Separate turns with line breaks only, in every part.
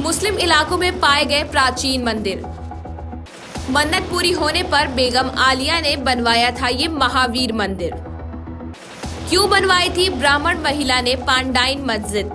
मुस्लिम इलाकों में पाए गए प्राचीन मंदिर। मन्नत पूरी होने पर बेगम आलिया ने बनवाया था ये महावीर मंदिर। क्यों बनवाई थी ब्राह्मण महिला ने पांडाइन मस्जिद?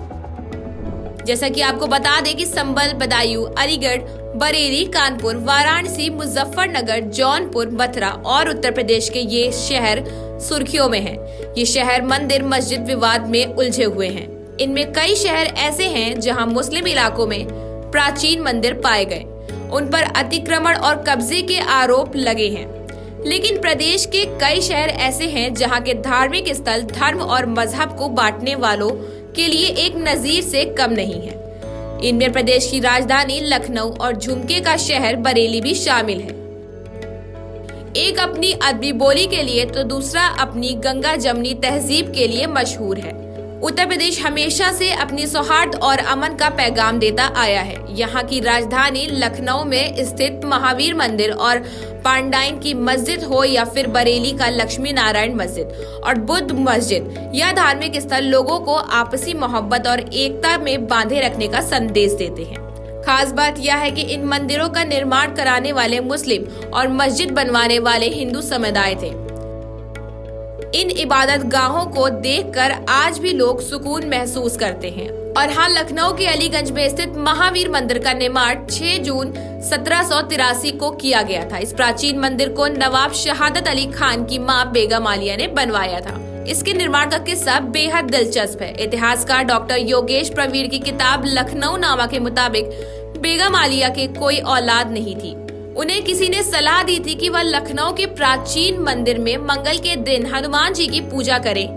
जैसा कि आपको बता दें कि संभल, बदायूं, अलीगढ़, बरेली, कानपुर, वाराणसी, मुजफ्फरनगर, जौनपुर, मथुरा और उत्तर प्रदेश के ये शहर सुर्खियों में हैं। ये शहर मंदिर मस्जिद विवाद में उलझे हुए हैं। इनमें कई शहर ऐसे हैं जहां मुस्लिम इलाकों में प्राचीन मंदिर पाए गए, उन पर अतिक्रमण और कब्जे के आरोप लगे हैं। लेकिन प्रदेश के कई शहर ऐसे हैं जहां के धार्मिक स्थल धर्म और मजहब को बांटने वालों के लिए एक नजीर से कम नहीं है। इनमें प्रदेश की राजधानी लखनऊ और झुमके का शहर बरेली भी शामिल है। एक अपनी अदबी बोली के लिए तो दूसरा अपनी गंगा जमनी तहजीब के लिए मशहूर है। उत्तर प्रदेश हमेशा से अपनी सौहार्द और अमन का पैगाम देता आया है। यहाँ की राजधानी लखनऊ में स्थित महावीर मंदिर और पांडाइन की मस्जिद हो या फिर बरेली का लक्ष्मी नारायण मस्जिद और बुद्ध मस्जिद, यह धार्मिक स्थल लोगों को आपसी मोहब्बत और एकता में बांधे रखने का संदेश देते हैं। खास बात यह है कि इन मंदिरों का निर्माण कराने वाले मुस्लिम और मस्जिद बनवाने वाले हिंदू समुदाय थे। इन इबादत गाहों को देखकर आज भी लोग सुकून महसूस करते हैं। और हाँ, लखनऊ के अलीगंज में स्थित महावीर मंदिर का निर्माण 6 जून 1783 को किया गया था। इस प्राचीन मंदिर को नवाब शहादत अली खान की मां बेगम आलिया ने बनवाया था। इसके निर्माण का किस्सा बेहद दिलचस्प है। इतिहासकार डॉक्टर योगेश प्रवीण की किताब लखनऊ नामा के मुताबिक बेगम आलिया के कोई औलाद नहीं थी। उन्हें किसी ने सलाह दी थी कि वह लखनऊ के प्राचीन मंदिर में मंगल के दिन हनुमान जी की पूजा करें।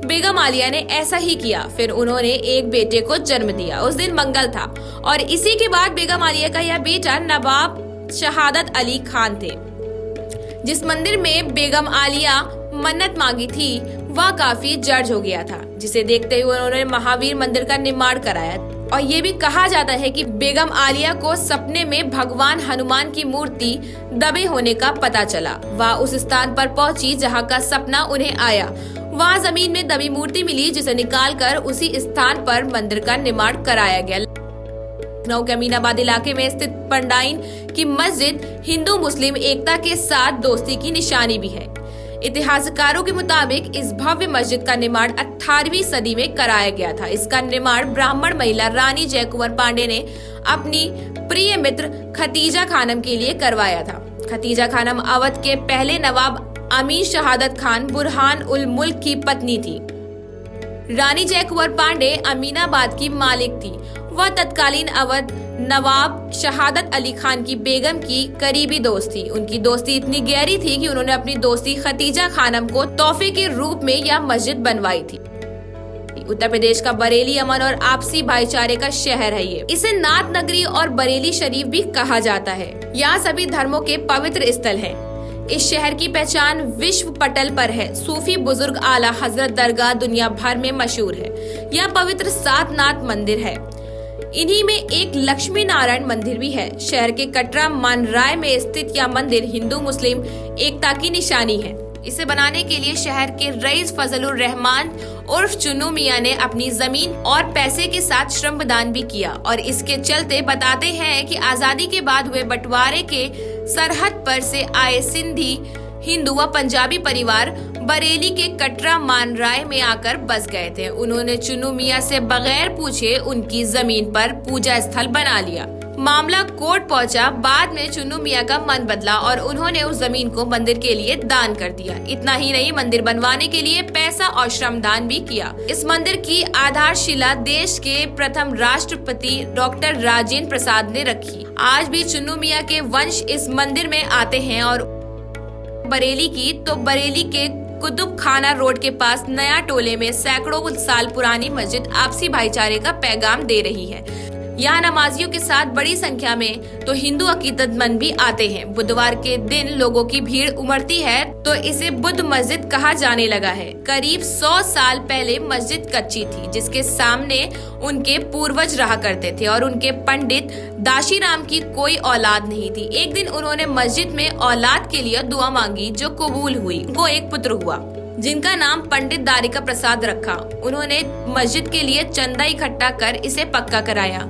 बेगम आलिया ने ऐसा ही किया। फिर उन्होंने एक बेटे को जन्म दिया। उस दिन मंगल था और इसी के बाद बेगम आलिया का यह बेटा नवाब शहादत अली खान थे। जिस मंदिर में बेगम आलिया मन्नत मांगी थी वह काफी जर्ज हो गया था, जिसे देखते हुए उन्होंने महावीर मंदिर का निर्माण कराया। और ये भी कहा जाता है कि बेगम आलिया को सपने में भगवान हनुमान की मूर्ति दबे होने का पता चला। वह उस स्थान पर पहुंची जहां का सपना उन्हें आया। वहां जमीन में दबी मूर्ति मिली, जिसे निकालकर उसी स्थान पर मंदिर का निर्माण कराया गया। लखनऊ के अमीनाबाद इलाके में स्थित पांडाइन की मस्जिद हिंदू मुस्लिम एकता के साथ दोस्ती की निशानी भी है। इतिहासकारों के मुताबिक इस भव्य मस्जिद का निर्माण 18वीं सदी में कराया गया था। इसका निर्माण ब्राह्मण महिला रानी जयकुंवर पांडे ने अपनी प्रिय मित्र खतीजा खानम के लिए करवाया था। खतीजा खानम अवध के पहले नवाब अमीर शहादत खान बुरहान उल मुल्क की पत्नी थी। रानी जयकुंवर पांडे अमीनाबाद की मालिक थी। वह तत्कालीन अवध नवाब शहादत अली खान की बेगम की करीबी दोस्त थी। उनकी दोस्ती इतनी गहरी थी कि उन्होंने अपनी दोस्ती खतीजा खानम को तोहफे के रूप में यह मस्जिद बनवाई थी। उत्तर प्रदेश का बरेली अमन और आपसी भाईचारे का शहर है। ये इसे नाथ नगरी और बरेली शरीफ भी कहा जाता है। यहाँ सभी धर्मों के पवित्र स्थल हैं। इस शहर की पहचान विश्व पटल पर है। सूफी बुजुर्ग आला हजरत दरगाह दुनिया भर में मशहूर है। यह पवित्र सातनाथ मंदिर है। इन्हीं में एक लक्ष्मी नारायण मंदिर भी है। शहर के कटरा मानराय में स्थित यह मंदिर हिंदू मुस्लिम एकता की निशानी है। इसे बनाने के लिए शहर के रईस फजलुर रहमान उर्फ चुन्नू मियां ने अपनी जमीन और पैसे के साथ श्रमदान भी किया। और इसके चलते बताते हैं कि आजादी के बाद हुए बंटवारे के सरहद पर से आए सिंधी, हिंदू व पंजाबी परिवार बरेली के कटरा मानराय में आकर बस गए थे। उन्होंने चुन्नू मियां से बगैर पूछे उनकी जमीन पर पूजा स्थल बना लिया। मामला कोर्ट पहुंचा। बाद में चुन्नू मियां का मन बदला और उन्होंने उस जमीन को मंदिर के लिए दान कर दिया। इतना ही नहीं, मंदिर बनवाने के लिए पैसा और श्रमदान भी किया। इस मंदिर की आधारशिला देश के प्रथम राष्ट्रपति डॉक्टर राजेंद्र प्रसाद ने रखी। आज भी चुन्नू मियां के वंश इस मंदिर में आते हैं। और बरेली की तो बरेली के कुतुब खाना रोड के पास नया टोले में सैकड़ों साल पुरानी मस्जिद आपसी भाईचारे का पैगाम दे रही है। यहाँ नमाजियों के साथ बड़ी संख्या में तो हिंदू अकीदतमंद भी आते हैं। बुधवार के दिन लोगों की भीड़ उमड़ती है तो इसे बुद्ध मस्जिद कहा जाने लगा है। करीब 100 साल पहले मस्जिद कच्ची थी, जिसके सामने उनके पूर्वज रहा करते थे और उनके पंडित दाशीराम की कोई औलाद नहीं थी। एक दिन उन्होंने मस्जिद में औलाद के लिए दुआ मांगी, जो कबूल हुई। उनको एक पुत्र हुआ जिनका नाम पंडित दारिका प्रसाद रखा। उन्होंने मस्जिद के लिए चंदा इकट्ठा कर इसे पक्का कराया।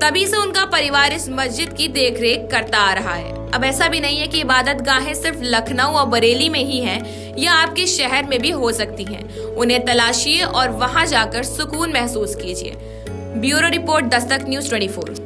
तभी से उनका परिवार इस मस्जिद की देखरेख करता आ रहा है। अब ऐसा भी नहीं है कि इबादत गाहें सिर्फ लखनऊ और बरेली में ही हैं, या आपके शहर में भी हो सकती हैं। उन्हें तलाशिए और वहां जाकर सुकून महसूस कीजिए। Bureau report, Dastak news 24।